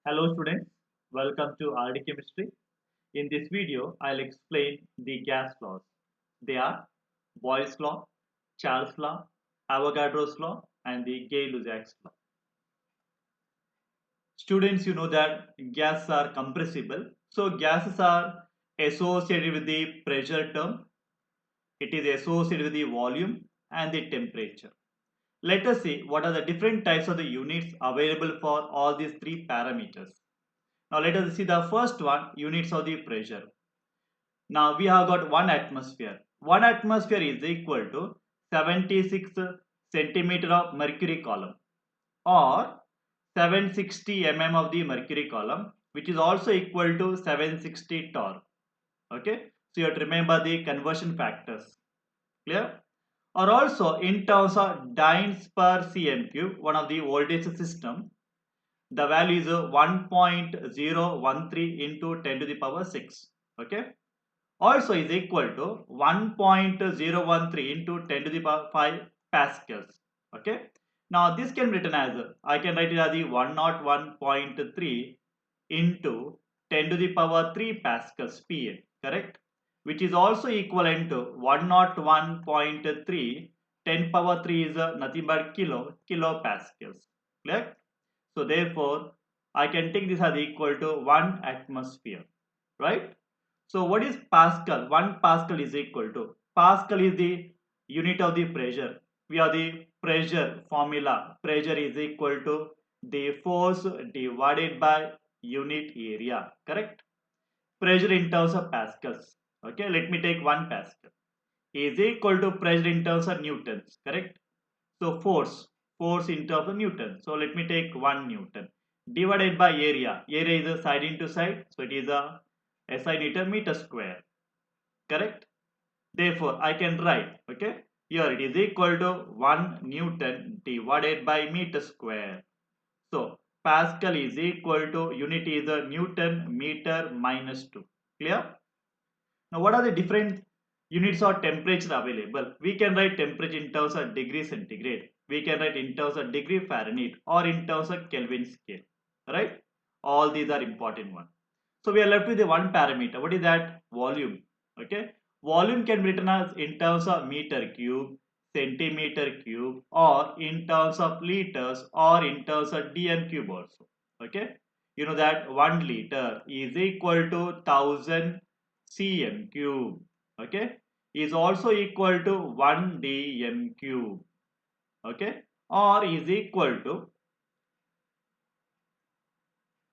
Hello students, welcome to RD Chemistry. In this video, I'll explain the gas laws. They are Boyle's law, Charles' law, Avogadro's law, and the Gay-Lussac's law. Students, you know that gases are compressible. So gases are associated with the pressure term. It is associated with the volume and the temperature. Let us see what are the different types of the units available for all these three parameters. Now let us see the first one, units of the pressure. Now we have got 1 atmosphere. 1 atmosphere is equal to 76 centimeter of mercury column or 760 mm of the mercury column, which is also equal to 760 torr. Okay, so you have to remember the conversion factors. Clear? Or also in terms of dynes per cm cube, one of the voltage system, the value is 1.013 into 10 to the power 6. Okay, also is equal to 1.013 into 10 to the power 5 pascals. Okay, now this can be written as, I can write it as the 101.3 into 10 to the power 3 pascals pa, correct, which is also equivalent to 101.3 10 power 3 is nothing but kilopascals. Clear? So therefore, I can take this as equal to 1 atmosphere, right? So what is Pascal? 1 Pascal is equal to, Pascal is the unit of the pressure. We have the pressure formula. Pressure is equal to the force divided by unit area, correct? Pressure in terms of pascals. Okay, let me take 1 Pascal is equal to pressure in terms of newtons, correct? So force in terms of Newton. So let me take 1 Newton divided by area. Area is a side into side. So it is a SI meter square. Correct? Therefore, I can write, okay, here it is equal to 1 Newton divided by meter square. So Pascal is equal to, unit is a Newton meter minus 2. Clear? Now, what are the different units of temperature available? We can write temperature in terms of degree centigrade. We can write in terms of degree Fahrenheit or in terms of Kelvin scale. Right? All these are important ones. So we are left with the one parameter. What is that? Volume. Okay. Volume can be written as in terms of meter cube, centimeter cube, or in terms of liters, or in terms of dm cube also. Okay. You know that 1 liter is equal to 1000 cm cube, okay, is also equal to 1 dm cube, okay, or is equal to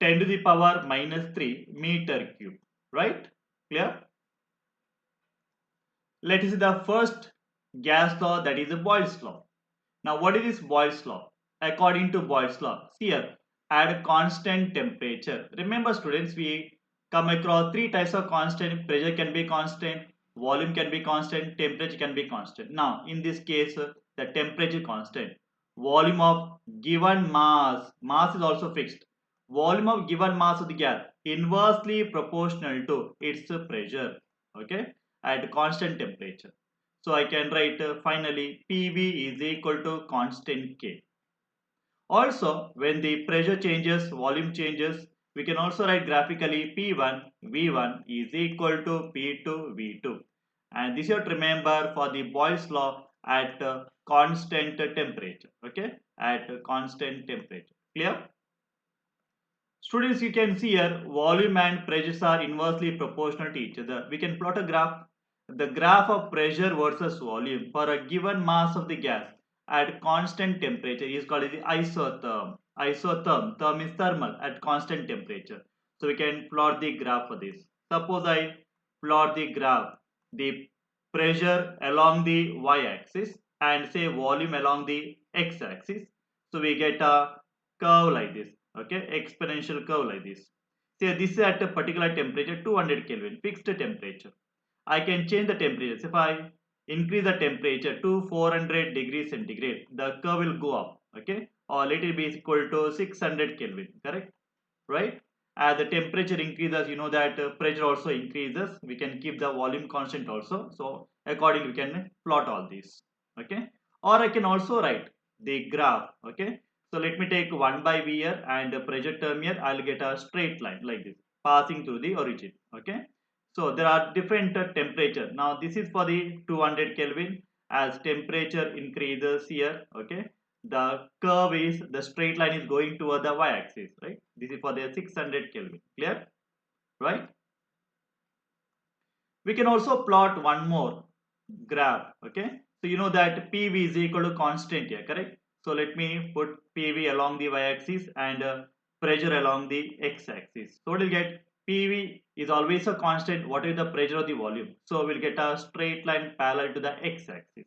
10 to the power minus 3 meter cube, right? Clear? Let us see the first gas law, that is the Boyle's law. Now what is this Boyle's law? According to Boyle's law, see here, at a constant temperature. Remember students, we come across three types of constant. Pressure can be constant, volume can be constant, temperature can be constant. Now in this case, the temperature constant. Volume of given mass is also fixed. Volume of given mass of the gas inversely proportional to its pressure, okay, at constant temperature. So I can write finally PV is equal to constant K. Also, when the pressure changes, volume changes, we can also write graphically P1 V1 is equal to P2 V2. And this you have to remember for the Boyle's law at constant temperature. Okay, at constant temperature. Clear? Students, you can see here volume and pressures are inversely proportional to each other. We can plot a graph. The graph of pressure versus volume for a given mass of the gas at constant temperature is called the isotherm. Isotherm, therm is thermal at constant temperature. So we can plot the graph for this. Suppose I plot the graph, the pressure along the y-axis and say volume along the x-axis. So we get a curve like this, okay, exponential curve like this. Say this is at a particular temperature 200 Kelvin, fixed temperature. I can change the temperature. If I increase the temperature to 400 degrees centigrade, the curve will go up, okay, or let it be equal to 600 Kelvin, correct, right? As the temperature increases, you know that pressure also increases. We can keep the volume constant also. So accordingly we can plot all these, okay, or I can also write the graph, okay. So let me take 1 by V here and the pressure term here. I'll get a straight line like this passing through the origin. Okay. So there are different temperature. Now this is for the 200 Kelvin. As temperature increases here, okay, the curve is, the straight line is going toward the y-axis, right? This is for the 600 Kelvin. Clear? Right? We can also plot one more graph. Okay. So you know that PV is equal to constant here, correct? So let me put PV along the y-axis and pressure along the x-axis. So we'll get PV is always a constant. What is the pressure of the volume? So we'll get a straight line parallel to the x-axis.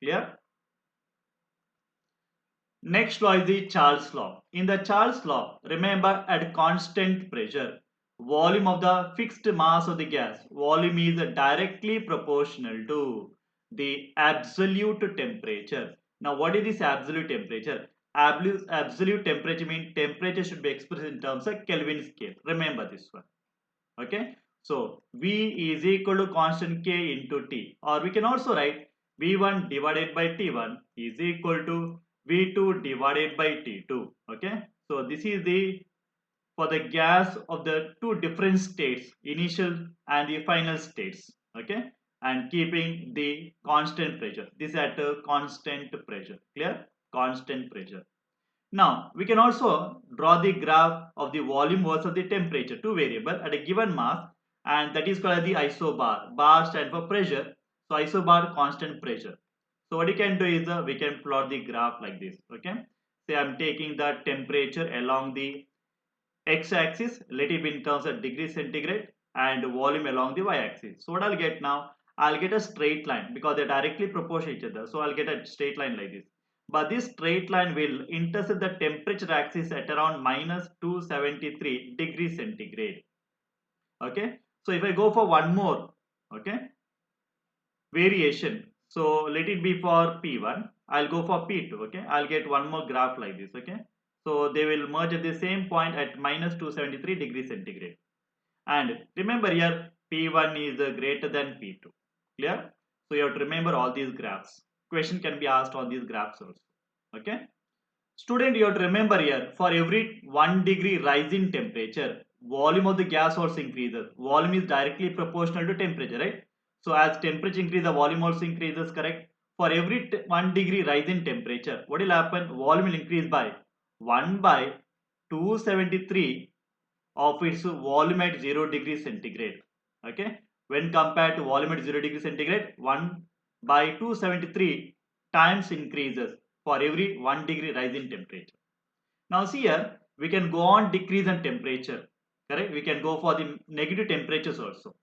Clear? Next law is the Charles law. In the Charles law, remember at constant pressure, volume of the fixed mass of the gas, volume is directly proportional to the absolute temperature. Now what is this absolute temperature? Absolute temperature means temperature should be expressed in terms of Kelvin scale. Remember this one. Okay. So V is equal to constant K into T, or we can also write V1 divided by T1 is equal to V2 divided by T2. Okay. So this is the for the gas of the two different states, initial and the final states. Okay. And keeping the constant pressure. This at a constant pressure. Clear? Constant pressure. Now, we can also draw the graph of the volume versus the temperature, two variable at a given mass, and that is called the isobar. Bar stands for pressure, so isobar constant pressure. So what you can do is we can plot the graph like this. Okay, say I'm taking the temperature along the x-axis, let it be in terms of degree centigrade, and volume along the y-axis. So what I'll get now? I'll get a straight line because they're directly proportional each other. So I'll get a straight line like this. But this straight line will intersect the temperature axis at around minus 273 degrees centigrade. Okay. So if I go for one more, okay, variation. So let it be for P1. I'll go for P2. Okay. I'll get one more graph like this. Okay. So they will merge at the same point at minus 273 degrees centigrade. And remember here P1 is greater than P2. Clear? So you have to remember all these graphs. Question can be asked on these graphs also. Okay. Student, you have to remember here for every 1 degree rise in temperature, volume of the gas also increases. Volume is directly proportional to temperature, right? So as temperature increases, the volume also increases, correct? For every 1 degree rise in temperature, what will happen? Volume will increase by 1 by 273 of its volume at 0 degree centigrade. Okay, when compared to volume at 0 degree centigrade, 1 by 273 times increases for every 1 degree rise in temperature. Now see here, we can go on decrease in temperature, correct? We can go for the negative temperatures also.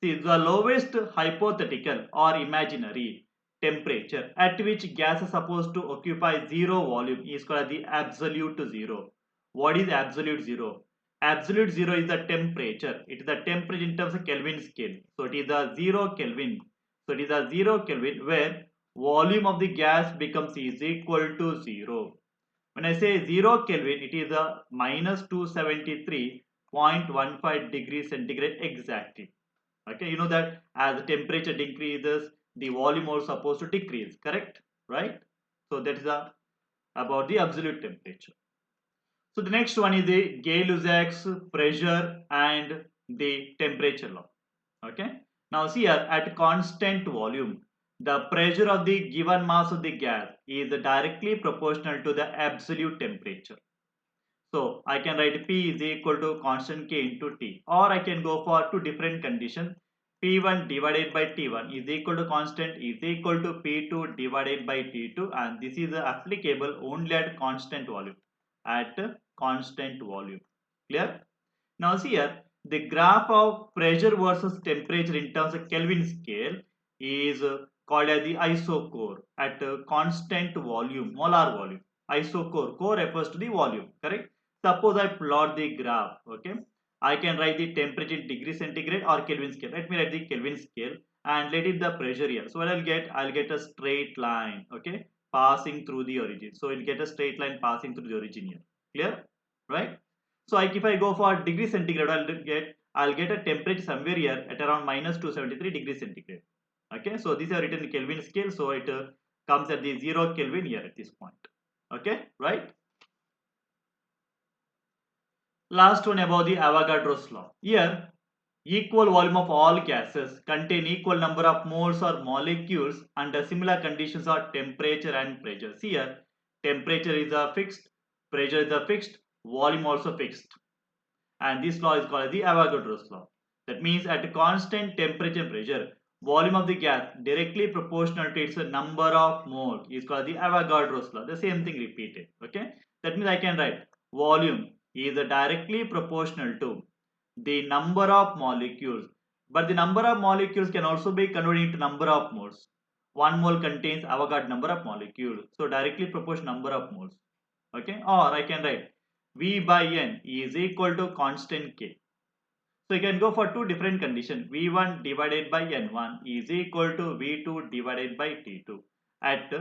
See, the lowest hypothetical or imaginary temperature at which gas is supposed to occupy zero volume is called the absolute zero. What is absolute zero? Absolute zero is the temperature. It is the temperature in terms of Kelvin scale. So it is a 0 Kelvin. So it is a 0 Kelvin where volume of the gas becomes is equal to 0. When I say 0 Kelvin, it is a minus 273.15 degrees centigrade exactly. Okay, you know that as the temperature decreases, the volume also supposed to decrease, correct? Right? So that is about the absolute temperature. So the next one is the Gay-Lussac's pressure and the temperature law. Okay. Now see here at constant volume, the pressure of the given mass of the gas is directly proportional to the absolute temperature. So I can write P is equal to constant K into T, or I can go for two different conditions. P1 divided by T1 is equal to constant is equal to P2 divided by T2, and this is applicable only at constant volume. At constant volume. Clear? Now see here, the graph of pressure versus temperature in terms of Kelvin scale is called as the isochore at constant volume, molar volume. Isochore, core refers to the volume, correct? Suppose I plot the graph, okay? I can write the temperature in degree centigrade or Kelvin scale. Let me write the Kelvin scale and let it the pressure here. So what I'll get a straight line, okay, passing through the origin. So it'll get a straight line passing through the origin here. Clear? Right? So if I go for degree centigrade, I'll get a temperature somewhere here at around minus 273 degrees centigrade. Okay, so these are written in Kelvin scale, so it comes at the 0 Kelvin here at this point. Okay, right? Last one about the Avogadro's law. Here, equal volume of all gases contain equal number of moles or molecules under similar conditions of temperature and pressure. See here, temperature is a fixed, pressure is a fixed, volume also fixed. And this law is called the Avogadro's law. That means at a constant temperature and pressure, volume of the gas directly proportional to its number of mole is called the Avogadro's law. The same thing repeated. Okay, that means I can write volume is directly proportional to the number of molecules, but the number of molecules can also be converted into number of moles. One mole contains Avogadro number of molecules, so directly proportional number of moles. Okay, or I can write V by N is equal to constant K. So you can go for two different conditions. V1 divided by N1 is equal to V2 divided by T2 at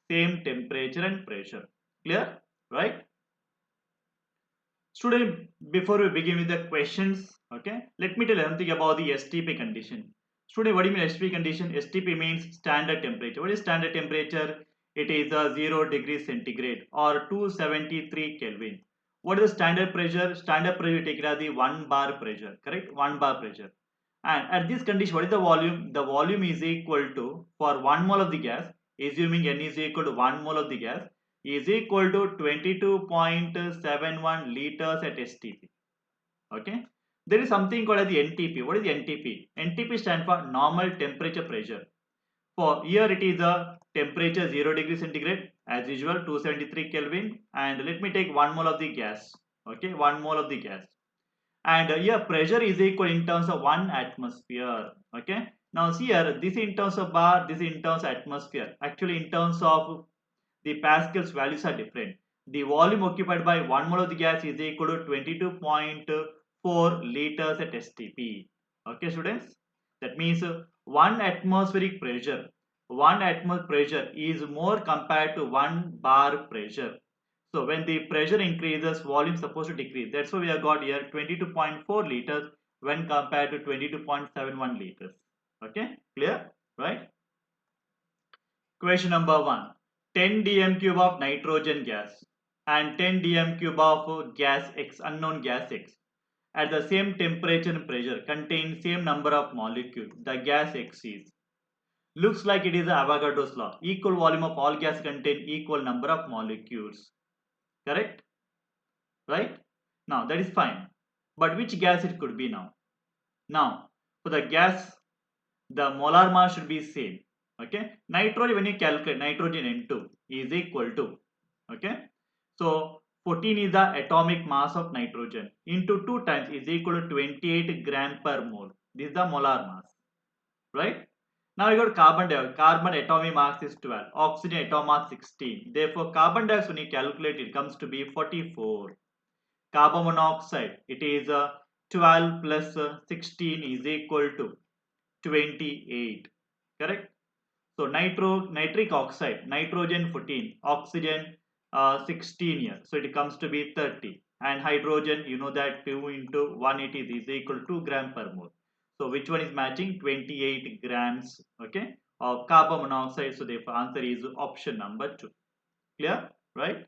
same temperature and pressure. Clear? Right? Student, before we begin with the questions, okay, let me tell you something about the STP condition. Student, what do you mean STP condition? STP means standard temperature. What is standard temperature? It is 0 degrees centigrade or 273 Kelvin. What is the standard pressure? Standard pressure take it as the 1 bar pressure, correct? 1 bar pressure. And at this condition, what is the volume? The volume is equal to, for 1 mole of the gas, assuming N is equal to 1 mole of the gas, is equal to 22.71 liters at STP. Okay. There is something called as the NTP. What is the NTP? NTP stands for normal temperature pressure. For here it is a temperature 0 degree centigrade as usual 273 Kelvin, and let me take 1 mole of the gas. Okay, 1 mole of the gas. And here pressure is equal in terms of 1 atmosphere. Okay. Now see here, this in terms of bar, this in terms of atmosphere. Actually in terms of the Pascal's values are different. The volume occupied by 1 mole of the gas is equal to 22.4 liters at STP. Okay, students? That means 1 atmospheric pressure. 1 atmospheric pressure is more compared to 1 bar pressure. So when the pressure increases, volume is supposed to decrease. That's why we have got here 22.4 liters when compared to 22.71 liters. Okay, clear? Right? Question number 1. 10 dm cube of nitrogen gas and 10 dm cube of gas X, unknown gas X, at the same temperature and pressure contain same number of molecules. The gas X is. Looks like it is Avogadro's law. Equal volume of all gas contain equal number of molecules. Correct? Right? Now that is fine. But which gas it could be now? Now, for the gas, the molar mass should be same. Okay, nitrogen, when you calculate nitrogen N2 is equal to, okay, so 14 is the atomic mass of nitrogen into 2 times is equal to 28 gram per mole. This is the molar mass, right? Now you got carbon dioxide. Carbon atomic mass is 12, oxygen atomic mass 16. Therefore carbon dioxide when you calculate it comes to be 44. Carbon monoxide, it is 12 plus 16 is equal to 28, correct? So nitric oxide, nitrogen 14, oxygen 16 here. So it comes to be 30. And hydrogen, you know that 2 into 180 is equal to 2 gram per mole. So which one is matching? 28 grams, okay, of carbon monoxide. So the answer is option number 2. Clear? Right?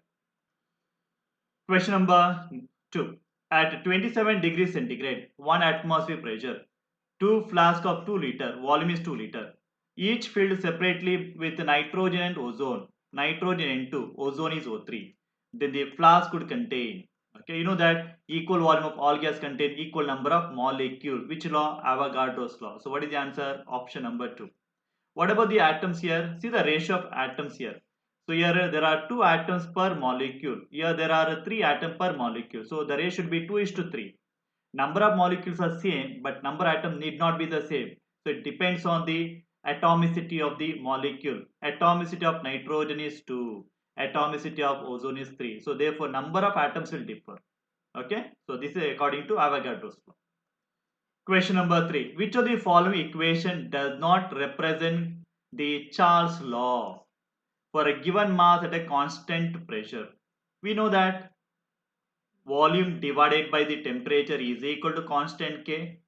Question number 2. At 27 degrees centigrade, 1 atmosphere pressure, 2 flasks of 2 liter, volume is 2 liter, each filled separately with nitrogen and ozone. Nitrogen N2, ozone is O3. Then the flask could contain. Okay, you know that equal volume of all gas contain equal number of molecules. Which law? Avogadro's law. So what is the answer? Option number 2. What about the atoms here? See the ratio of atoms here. So here there are 2 atoms per molecule. Here there are 3 atoms per molecule. So the ratio should be 2 is to 3. Number of molecules are same, but number of atoms need not be the same. So it depends on the atomicity of the molecule. Atomicity of nitrogen is 2. Atomicity of ozone is 3. So therefore number of atoms will differ. Okay. So this is according to Avogadro's law. Question number 3. Which of the following equation does not represent the Charles law for a given mass at a constant pressure? We know that volume divided by the temperature is equal to constant K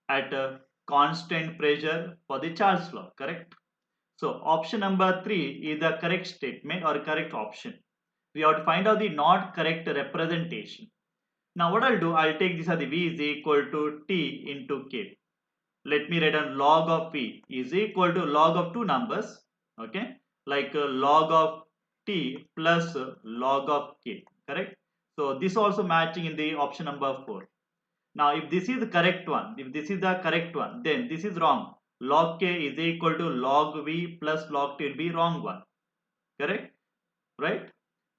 at a constant pressure for the Charles law, correct? So option number 3 is the correct statement or correct option. We have to find out the not correct representation. Now what I'll do, I'll take this as the V is equal to T into K. Let me write down log of V is equal to log of two numbers, okay, like log of T plus log of K, correct? So this also matching in the option number 4. Now if this is the correct one, if this is the correct one, then this is wrong. Log K is equal to log V plus log T will be wrong one, correct? Right?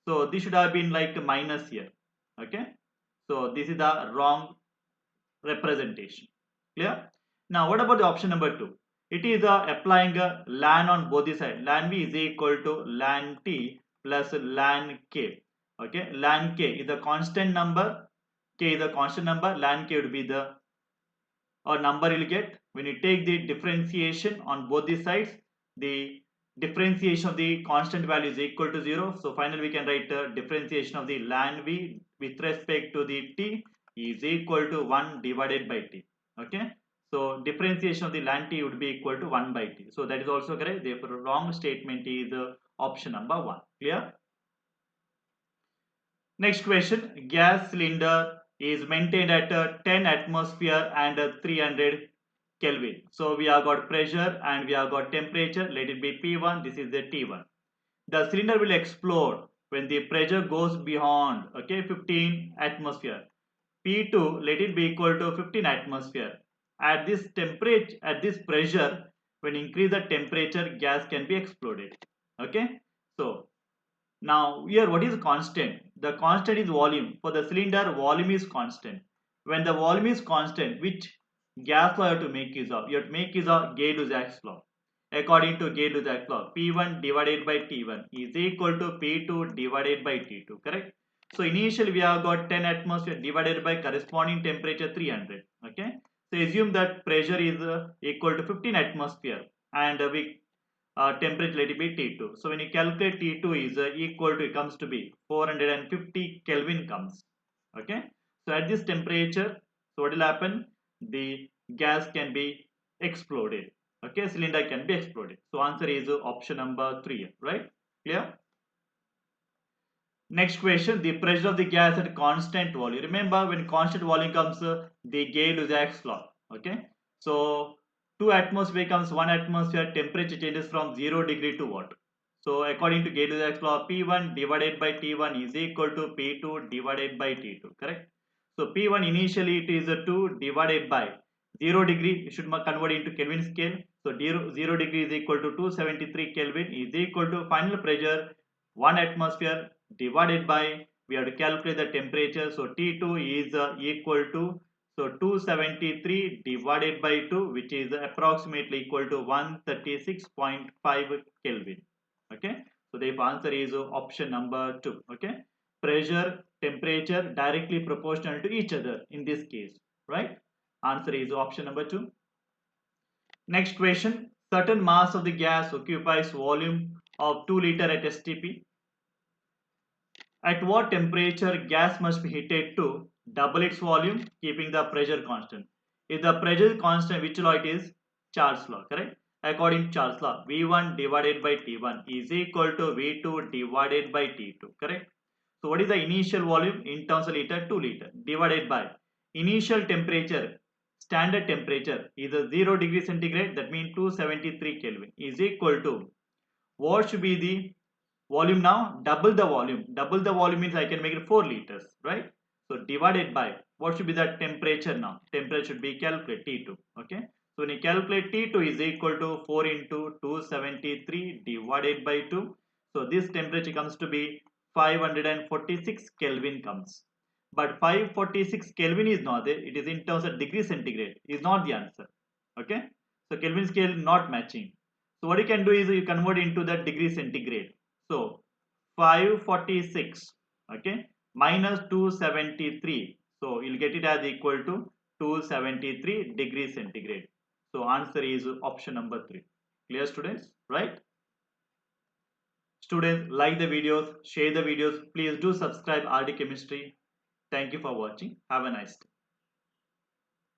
So this should have been like minus here, okay? So this is the wrong representation. Clear? Now what about the option number 2? It is applying a ln on both the sides. Ln V is equal to ln T plus ln K. Okay, ln K is a constant number, K is a constant number, ln K would be the or number you'll get when you take the differentiation on both the sides. The differentiation of the constant value is equal to 0. So finally we can write differentiation of the ln V with respect to the T is equal to 1 divided by T. Okay. So differentiation of the ln T would be equal to 1 by T. So that is also correct. Therefore wrong statement is option number 1. Clear? Next question, gas cylinder is maintained at 10 atmosphere and 300 Kelvin. So we have got pressure and we have got temperature. Let it be P1. This is the T1. The cylinder will explode when the pressure goes beyond 15 atmosphere. P2 let it be equal to 15 atmosphere. At this temperature, at this pressure, when increase the temperature, gas can be exploded. Okay. So now here what is constant? The constant is volume. For the cylinder, volume is constant. When the volume is constant, which gas law you have to make use of? You have to make use of Gay-Lussac's law. According to Gay-Lussac's law, P1 divided by T1 is equal to P2 divided by T2, correct? So initially we have got 10 atmosphere divided by corresponding temperature 300, okay? So assume that pressure is equal to 15 atmosphere and we temperature let it be T2. So when you calculate T2 is equal to, it comes to be 450 Kelvin comes. Okay. So at this temperature, so what will happen? The gas can be exploded. Okay. Cylinder can be exploded. So answer is option number 3. Right? Clear? Next question, the pressure of the gas at constant volume. Remember when constant volume comes, the Gay-Lussac's law. Okay. So 2 atmosphere becomes 1 atmosphere, temperature changes from 0 degree to what? So according to Gay-Lussac's law, P1 divided by T1 is equal to P2 divided by T2, correct? So P1 initially it is 2 divided by 0 degree, you should convert into Kelvin scale. So 0 degree is equal to 273 Kelvin is equal to final pressure 1 atmosphere divided by, we have to calculate the temperature. So T2 is equal to, so 273 divided by 2, which is approximately equal to 136.5 Kelvin. Okay. So the answer is option number 2. Okay. Pressure, temperature directly proportional to each other in this case. Right. Answer is option number 2. Next question. Certain mass of the gas occupies volume of 2 liter at STP. At what temperature gas must be heated to double its volume, keeping the pressure constant? If the pressure is constant, which law it is? Charles law, correct? According to Charles law, V1 divided by T1 is equal to V2 divided by T2, correct? So what is the initial volume in terms of liter? 2 liter divided by initial temperature, standard temperature is a 0 degree centigrade, that means 273 Kelvin is equal to, what should be the volume now? Double the volume. Double the volume means I can make it 4 liters, right? So divided by, what should be the temperature now? Temperature should be calculated T2, okay? So when you calculate T2 is equal to 4 into 273 divided by 2. So this temperature comes to be 546 Kelvin comes. But 546 Kelvin is not there. It is in terms of degree centigrade. Is not the answer, okay? So Kelvin scale not matching. So what you can do is you convert into the degree centigrade. So 546, okay, minus 273. So you'll get it as equal to 273 degrees centigrade. So answer is option number 3. Clear students, right? Students, like the videos, share the videos. Please do subscribe RD Chemistry. Thank you for watching. Have a nice day.